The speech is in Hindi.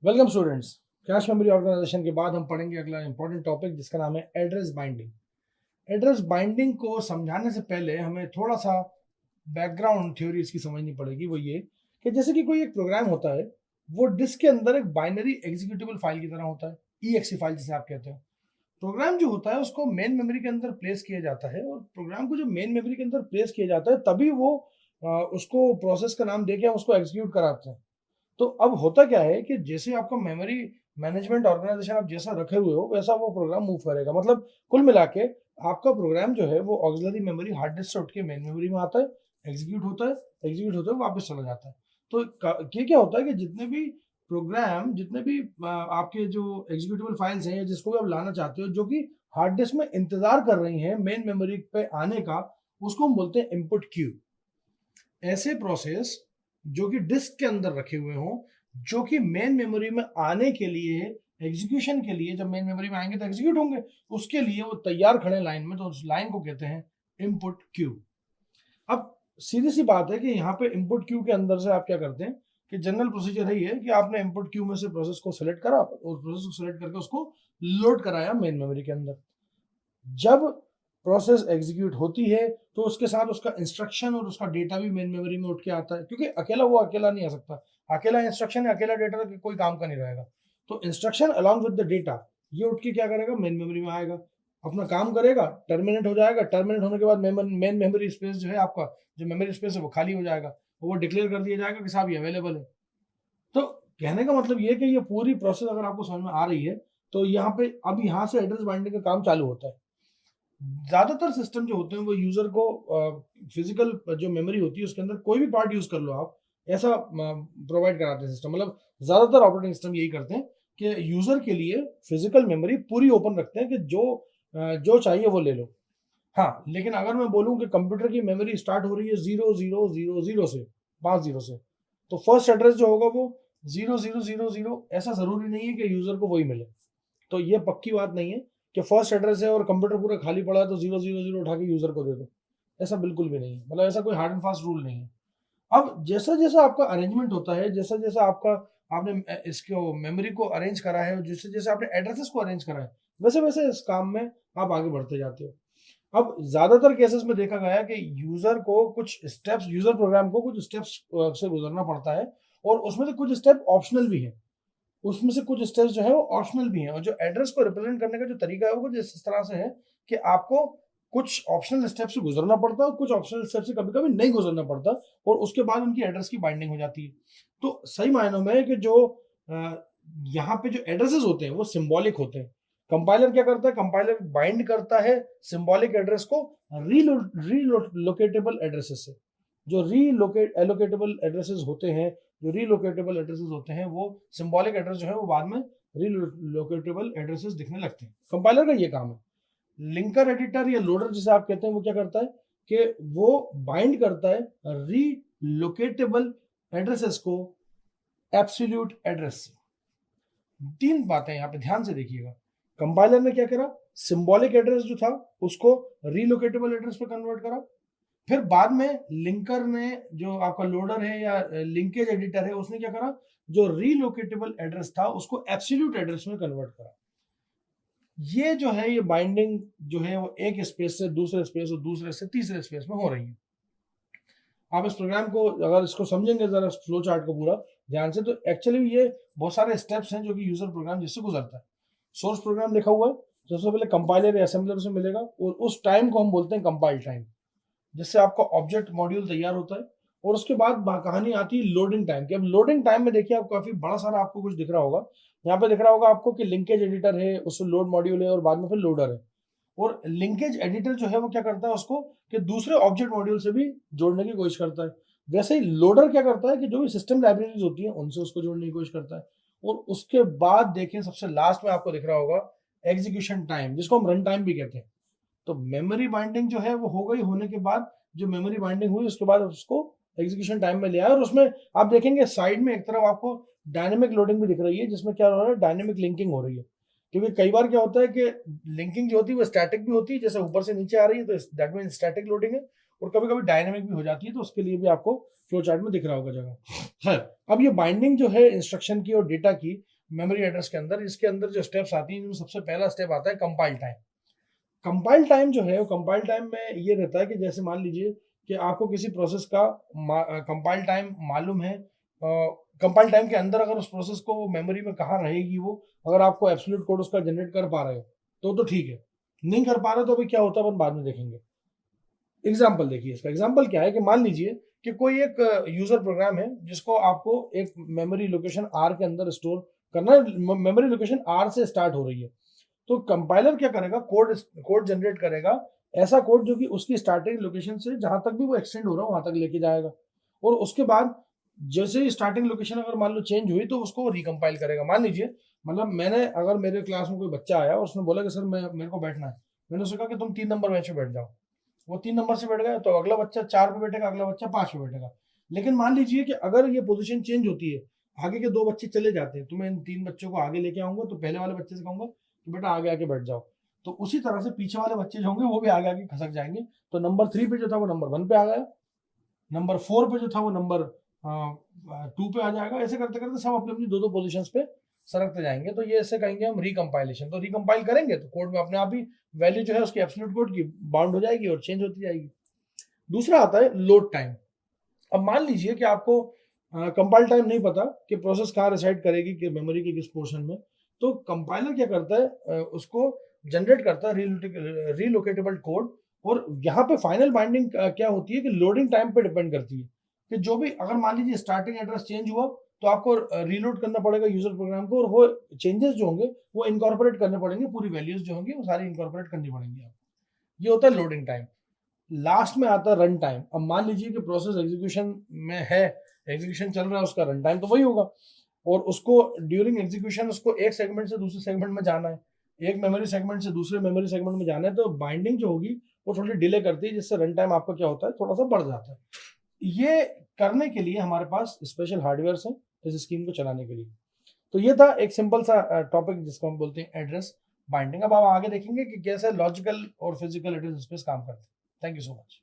Welcome students. Cache memory organization के बाद हम पढ़ेंगे अगला इंपॉर्टेंट टॉपिक जिसका नाम है एड्रेस बाइंडिंग। एड्रेस बाइंडिंग को समझाने से पहले हमें थोड़ा सा बैकग्राउंड थ्योरी इसकी समझनी पड़ेगी। वो ये कि जैसे कि कोई एक प्रोग्राम होता है, वो डिस्क के अंदर एक बाइनरी एग्जीक्यूटेबल फाइल की तरह होता है, ईएक्सी फाइल जिसे आप कहते हो। प्रोग्राम जो होता है उसको मेन मेमोरी के अंदर प्लेस किया जाता है, और प्रोग्राम को जो मेन मेमोरी के अंदर प्लेस किया जाता है तभी वो उसको प्रोसेस का नाम देके हम उसको एग्जीक्यूट कराते हैं। तो अब होता क्या है कि जैसे आपका मेमोरी मैनेजमेंट ऑर्गेनाइजेशन आप जैसा रखे हुए हो वैसा वो प्रोग्राम मूव करेगा। मतलब कुल मिला के आपका प्रोग्राम जो है वो ऑक्सिलरी मेमोरी हार्ड डिस्क से उठ के मेन मेमोरी में आता है, एग्जीक्यूट होता है, एग्जीक्यूट होता है वापस चला जाता है। तो ये क्या होता है कि जितने भी प्रोग्राम, जितने भी आपके जो एग्जीक्यूटेबल फाइल्स हैं या जिसको भी आप लाना चाहते हो, जो कि हार्ड डिस्क में इंतजार कर रही हैं मेन मेमोरी पे आने का, उसको हम बोलते हैं इनपुट क्यू। ऐसे प्रोसेस जो कि डिस्क के अंदर रखे हुए हों, जो कि मेन मेमोरी में आने के लिए, एग्जीक्यूशन के लिए, जब मेन मेमोरी में आएंगे तो एग्जीक्यूट होंगे, उसके लिए वो तैयार खड़े लाइन में, तो उस लाइन को कहते हैं इनपुट क्यू। अब सीधी सी बात है कि यहाँ पे इनपुट क्यू के अंदर से आप क्या करते हैं कि जनरल प्रोसीजर यही है कि आपने इनपुट क्यू में से प्रोसेस को सिलेक्ट करा और प्रोसेस को सिलेक्ट करके उसको लोड कराया मेन मेमोरी के अंदर। जब प्रोसेस एग्जीक्यूट होती है तो उसके साथ उसका इंस्ट्रक्शन और उसका डेटा भी मेन मेमोरी में उठ के आता है, क्योंकि अकेला नहीं आ सकता। अकेला इंस्ट्रक्शन या अकेला डेटा तो कोई काम का नहीं रहेगा। तो instruction along with the data ये उठ के क्या करेगा, मेन मेमोरी में आएगा, अपना काम करेगा, टर्मिनेट हो जाएगा। टर्मिनेट होने के बाद मेन मेमोरी स्पेस जो है आपका, जो मेमोरी स्पेस है वो खाली हो जाएगा, वो डिक्लेयर कर दिया जाएगा कि साहब ये अवेलेबल है। तो कहने का मतलब ये है कि ये पूरी प्रोसेस अगर आपको समझ में आ रही है तो यहाँ पे अब यहाँ से एड्रेस बाइंडिंग का काम चालू होता है। ज्यादातर सिस्टम जो होते हैं वो यूजर को फिजिकल जो मेमोरी होती है उसके अंदर कोई भी पार्ट यूज कर लो आप, ऐसा प्रोवाइड कराते हैं सिस्टम। मतलब ज्यादातर ऑपरेटिंग सिस्टम यही करते हैं कि यूजर के लिए फिजिकल मेमोरी पूरी ओपन रखते हैं कि जो चाहिए वो ले लो। हाँ, लेकिन अगर मैं बोलूं कि कंप्यूटर की मेमोरी स्टार्ट हो रही है 0000 से, 5 0 से, तो फर्स्ट एड्रेस जो होगा वो 0000, ऐसा जरूरी नहीं है कि यूजर को वही मिले। तो ये पक्की बात नहीं है कि फर्स्ट एड्रेस है और कंप्यूटर पूरा खाली पड़ा है तो 000 उठा के यूजर को दे दो। ऐसा बिल्कुल भी नहीं है, मतलब ऐसा कोई हार्ड एंड फास्ट रूल नहीं है। अब जैसा जैसा आपका अरेंजमेंट होता है, जैसा जैसा आपका आपने इसको मेमोरी को अरेंज करा है और जैसे जैसे आपने एड्रेसेस को अरेंज करा है, वैसे वैसे इस काम में आप आगे बढ़ते जाते हो। अब ज्यादातर केसेस में देखा गया है कि यूजर को कुछ स्टेप्स, यूजर प्रोग्राम को कुछ स्टेप्स से गुजरना पड़ता है, और उसमें से कुछ स्टेप ऑप्शनल भी है। उसमें से कुछ स्टेप्स जो है वो ऑप्शनल भी हैं, और जो एड्रेस को रिप्रेजेंट करने का जो तरीका है वो कुछ इस तरह से है कि आपको कुछ ऑप्शनल स्टेप से गुजरना पड़ता है और कुछ ऑप्शनल स्टेप से कभी कभी नहीं गुजरना पड़ता, और उसके बाद उनकी एड्रेस की बाइंडिंग हो जाती है। तो सही मायनों में कि जो यहाँ पे जो एड्रेसेस होते हैं वो सिंबॉलिक होते हैं। कंपाइलर क्या करता है, कंपाइलर बाइंड करता है सिंबॉलिक एड्रेस को रीलोकेटेबल एड्रेसेस से। जो एलोकेटेबल एड्रेसेस होते हैं, जो रीलोकेटेबल एड्रेसेस होते हैं, वो सिंबॉलिक एड्रेस जो है वो बाद में रीलोकेटेबल एड्रेसेस दिखने लगते हैं। कंपाइलर का ये काम है। लिंकर एडिटर या लोडर जिसे आप कहते हैं वो क्या करता है कि वो बाइंड करता है रीलोकेटेबल एड्रेसेस को एब्सोल्यूट एड्रेस से। तीन बातें यहाँ पे ध्यान से देखिएगा। कंपाइलर ने क्या करा, सिंबॉलिक एड्रेस जो था उसको रीलोकेटेबल एड्रेस पे कन्वर्ट करा। फिर बाद में लिंकर ने, जो आपका लोडर है या लिंकेज एडिटर है, उसने क्या करा, जो रीलोकेटेबल एड्रेस था उसको एब्सोल्यूट एड्रेस में कन्वर्ट करा। ये जो है, ये बाइंडिंग जो है वो एक स्पेस से दूसरे स्पेस और दूसरे से तीसरे स्पेस में हो रही है। आप इस प्रोग्राम को अगर इसको समझेंगे जरा फ्लो चार्ट को पूरा ध्यान से, तो एक्चुअली ये बहुत सारे स्टेप्स हैं जो कि यूजर प्रोग्राम जिससे गुजरता है। सोर्स प्रोग्राम लिखा हुआ है, सबसे पहले कंपाइलर या असेंबलर से मिलेगा, और उस टाइम को हम बोलते हैं कंपाइल टाइम, जिससे आपका ऑब्जेक्ट मॉड्यूल तैयार होता है। और उसके बाद कहानी आती है लोडिंग टाइम की। अब लोडिंग टाइम में देखिए, आप काफी बड़ा सारा आपको कुछ दिख रहा होगा, यहाँ पे दिख रहा होगा आपको कि लिंकेज एडिटर है, उससे लोड मॉड्यूल है, और बाद में फिर लोडर है। और लिंकेज एडिटर जो है वो क्या करता है, उसको कि दूसरे ऑब्जेक्ट मॉड्यूल से भी जोड़ने की कोशिश करता है। वैसे ही लोडर क्या करता है कि जो भी सिस्टम लाइब्रेरीज होती हैं उनसे उसको जोड़ने की कोशिश करता है। और उसके बाद देखें, सबसे लास्ट में आपको दिख रहा होगा एग्जीक्यूशन टाइम, जिसको हम रन टाइम भी कहते हैं। तो मेमोरी बाइंडिंग जो है वो हो गई, होने के बाद जो मेमोरी बाइंडिंग हुई उसके बाद उसको एग्जीक्यूशन टाइम में ले आया, और उसमें आप देखेंगे साइड में एक तरफ आपको डायनेमिक लोडिंग भी दिख रही है, जिसमें क्या हो रहा है, डायनेमिक लिंकिंग हो रही है। क्योंकि कई बार क्या होता है कि लिंकिंग जो होती है वो स्टैटिक भी होती है, जैसे ऊपर से नीचे आ रही है तो दैट मीन स्टैटिक लोडिंग है, और कभी कभी डायनेमिक भी हो जाती है, तो उसके लिए भी आपको फ्लो चार्ट में दिख रहा होगा जगह। खैर, अब ये बाइंडिंग जो है इंस्ट्रक्शन की और डेटा की, मेमोरी एड्रेस के अंदर, इसके अंदर जो स्टेप्स आती हैं, इनमें सबसे पहला स्टेप आता है कंपाइल टाइम। कंपाइल टाइम जो है, वो कंपाइल टाइम में ये रहता है कि जैसे मान लीजिए कि आपको किसी प्रोसेस का कंपाइल टाइम मालूम है, कंपाइल टाइम के अंदर अगर उस प्रोसेस को मेमोरी में कहाँ रहेगी वो, अगर आपको एब्सोल्यूट कोड उसका जनरेट कर पा रहे हो तो ठीक है, नहीं कर पा रहे तो अभी क्या होता है अपन बाद में देखेंगे। एग्जाम्पल देखिए, इसका एग्जाम्पल क्या है कि मान लीजिए कि कोई एक यूजर प्रोग्राम है जिसको आपको एक मेमोरी लोकेशन आर के अंदर स्टोर करना है, मेमोरी लोकेशन आर से स्टार्ट हो रही है, तो कंपाइलर क्या करेगा, कोड जनरेट करेगा, ऐसा कोड जो कि उसकी स्टार्टिंग लोकेशन से जहां तक भी वो एक्सटेंड हो रहा है वहां तक लेके जाएगा, और उसके बाद जैसे ही स्टार्टिंग लोकेशन अगर मान लो चेंज हुई तो उसको रिकम्पाइल करेगा। मान लीजिए, मतलब मैंने, अगर मेरे क्लास में कोई बच्चा आया और उसने बोला कि सर मेरे को बैठना है, मैंने उससे कहा कि तुम 3 नंबर बेंच पे बैठ जाओ, वो 3 नंबर से बैठ गया, तो अगला बच्चा 4 पे बैठेगा, अगला बच्चा 5 पे बैठेगा। लेकिन मान लीजिए कि अगर ये पोजीशन चेंज होती है, आगे के 2 बच्चे चले जाते हैं, तो मैं इन 3 बच्चों को आगे लेके आऊंगा, तो पहले वाले बच्चे से कहूंगा कि बेटा आगे आके बैठ जाओ, तो उसी तरह से पीछे वाले बच्चे जो होंगे वो भी आगे आगे खसक जाएंगे, तो नंबर 3 पे जो था वो नंबर 1 पे आ गया, नंबर 4 पे जो था वो नंबर 2 पे आ जाएगा, ऐसे करते करते सब अपनी अपनी 2 पोजिशन पे सरकते जाएंगे। तो ये ऐसे कहेंगे हम रिकम्पाइलेशन। तो रिकम्पाइल करेंगे तो कोड में अपने आप ही वैल्यू जो है उसकी एब्सोल्यूट कोड की बाउंड हो जाएगी और चेंज होती जाएगी। दूसरा आता है लोड टाइम। अब मान लीजिए कि आपको कंपाइल टाइम नहीं पता कि प्रोसेस कहाँ रिसाइड करेगी कि मेमोरी के किस पोर्शन में, तो कंपाइलर क्या करता है, उसको जनरेट करता है रीलोकेटेबल कोड, और यहाँ पे फाइनल बाइंडिंग क्या होती है कि लोडिंग टाइम पे डिपेंड करती है, कि जो भी, अगर मान लीजिए स्टार्टिंग एड्रेस चेंज हुआ तो आपको रीलोड करना पड़ेगा यूजर प्रोग्राम को, और वो चेंजेस जो होंगे वो इनकॉर्पोरेट करने पड़ेंगे, पूरी वैल्यूज जो होंगी वो सारी इनकॉर्पोरेट करनी पड़ेंगी आपको। ये होता है लोडिंग टाइम। लास्ट में आता है रन टाइम। अब मान लीजिए कि प्रोसेस एग्जीक्यूशन में है, एग्जीक्यूशन चल रहा है, उसका रन टाइम तो वही होगा, और उसको ड्यूरिंग एग्जीक्यूशन उसको एक सेगमेंट से दूसरे सेगमेंट में जाना है, एक मेमोरी सेगमेंट से दूसरे मेमोरी सेगमेंट में जाना है, तो बाइंडिंग जो होगी वो थोड़ी डिले करती है, जिससे रन टाइम आपका क्या होता है, थोड़ा सा बढ़ जाता है। ये करने के लिए हमारे पास स्पेशल हार्डवेयर हैं इस स्कीम को चलाने के लिए। तो ये था एक सिंपल सा टॉपिक जिसको हम बोलते हैं एड्रेस बाइंडिंग। अब हम आगे देखेंगे कि कैसे लॉजिकल और फिजिकल एड्रेस स्पेस काम करते हैं। Thank you so much.